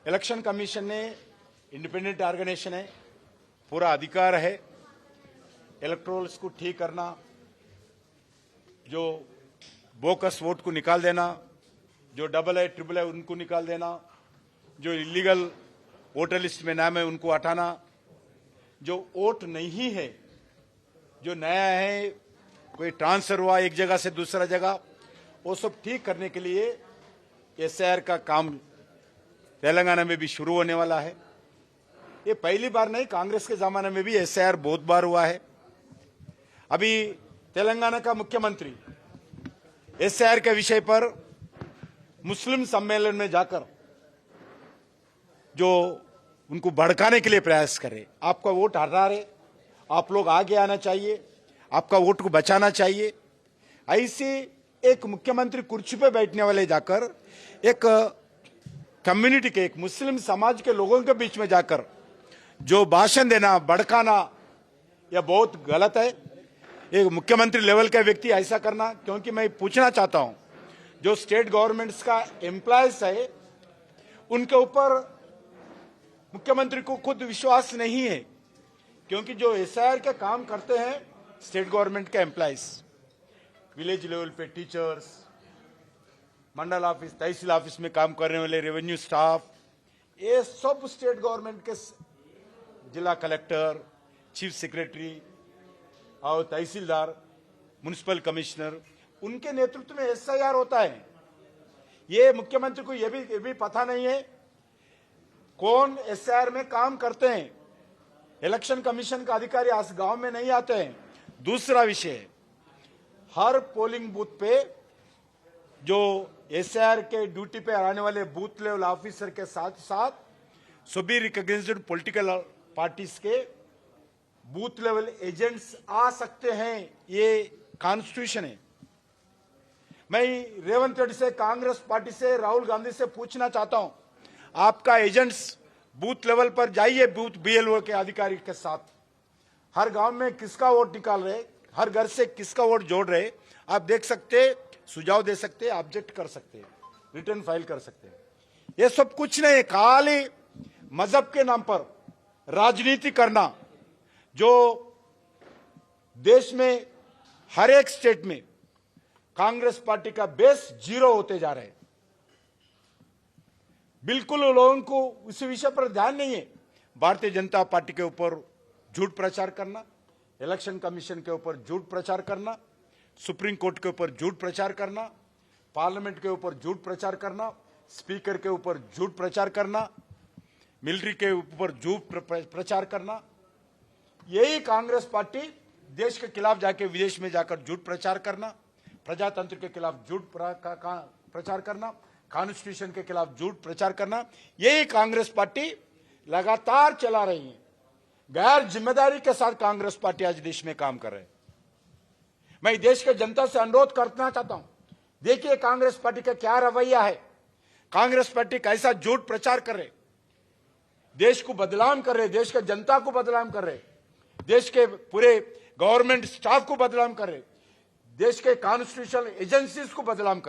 Election commission ने independent organisation है, पूरा अधिकार है इलेक्टोरल्स को ठीक करना, जो बोकस वोट को निकाल देना, जो डबल है ट्रिपल है उनको निकाल देना, जो इलीगल वोटर लिस्ट में नाम है उनको हटाना, जो वोट नहीं है, जो नया है, कोई ट्रांसफर हुआ एक जगह से दूसरा जगह, वो सब ठीक करने के लिए एसआईआर का काम तेलंगाना में भी शुरू होने वाला है। ये पहली बार नहीं, कांग्रेस के जमाने में भी एसआईआर बहुत बार हुआ है। अभी तेलंगाना का मुख्यमंत्री एसआईआर के विषय पर मुस्लिम सम्मेलन में जाकर जो उनको भड़काने के लिए प्रयास करे, आपका वोट हटा रहे, आप लोग आगे आना चाहिए, आपका वोट को बचाना चाहिए, ऐसे एक मुख्यमंत्री कुर्सी पे बैठने वाले जाकर एक कम्युनिटी के, एक मुस्लिम समाज के लोगों के बीच में जाकर जो भाषण देना, भड़काना, यह बहुत गलत है। एक मुख्यमंत्री लेवल का व्यक्ति ऐसा करना, क्योंकि मैं पूछना चाहता हूं, जो स्टेट गवर्नमेंट्स का एम्प्लॉयज है उनके ऊपर मुख्यमंत्री को खुद विश्वास नहीं है, क्योंकि जो एसआईआर के काम करते हैं स्टेट गवर्नमेंट के एम्प्लॉयज, विलेज लेवल पे टीचर्स, मंडल ऑफिस, तहसील ऑफिस में काम करने वाले रेवेन्यू स्टाफ, ये सब स्टेट गवर्नमेंट के जिला कलेक्टर, चीफ सेक्रेटरी और तहसीलदार, म्युनिसिपल कमिश्नर, उनके नेतृत्व में एसआईआर होता है। ये मुख्यमंत्री को ये भी पता नहीं है कौन एसआईआर में काम करते हैं। इलेक्शन कमीशन का अधिकारी आज गांव में नहीं आते हैं। दूसरा विषय, हर पोलिंग बूथ पे जो एसआईआर के ड्यूटी पे आने वाले बूथ लेवल ऑफिसर के साथ साथ सभी रिकॉग्नाइज्ड पॉलिटिकल पार्टीज के बूथ लेवल एजेंट्स आ सकते हैं। ये कॉन्स्टिट्यूशन है। मैं रेवंत रेड्डी से, कांग्रेस पार्टी से, राहुल गांधी से पूछना चाहता हूं, आपका एजेंट्स बूथ लेवल पर जाइए, बूथ बीएलओ के अधिकारी के साथ, हर गांव में किसका वोट निकाल रहे, हर घर से किसका वोट जोड़ रहे, आप देख सकते, सुझाव दे सकते, ऑब्जेक्ट कर सकते, रिटर्न फाइल कर सकते। ये सब कुछ नहीं, खाली मजहब के नाम पर राजनीति करना, जो देश में हर एक स्टेट में कांग्रेस पार्टी का बेस जीरो होते जा रहे हैं। बिल्कुल लोगों को उस विषय पर ध्यान नहीं है। भारतीय जनता पार्टी के ऊपर झूठ प्रचार करना, इलेक्शन कमीशन के ऊपर झूठ प्रचार करना, सुप्रीम कोर्ट के ऊपर झूठ प्रचार करना, पार्लियामेंट के ऊपर झूठ प्रचार करना, स्पीकर के ऊपर झूठ प्रचार करना, मिलिट्री के ऊपर झूठ प्रचार करना, यही कांग्रेस पार्टी देश के खिलाफ जाके विदेश में जाकर झूठ प्रचार करना, प्रजातंत्र के खिलाफ झूठ प्रचार करना, कॉन्स्टिट्यूशन के खिलाफ झूठ प्रचार करना, यही कांग्रेस पार्टी लगातार चला रही है। गैर जिम्मेदारी के साथ कांग्रेस पार्टी आज देश में काम कर रहे हैं। मैं देश के जनता से अनुरोध करना चाहता हूं, देखिए कांग्रेस पार्टी का क्या रवैया है। कांग्रेस पार्टी कैसा झूठ प्रचार कर रहे, देश को बदनाम कर रहे, देश के जनता को बदनाम कर रहे, देश के पूरे गवर्नमेंट स्टाफ को बदनाम कर रहे, देश के कॉन्स्टिट्यूशनल एजेंसीज को बदनाम कर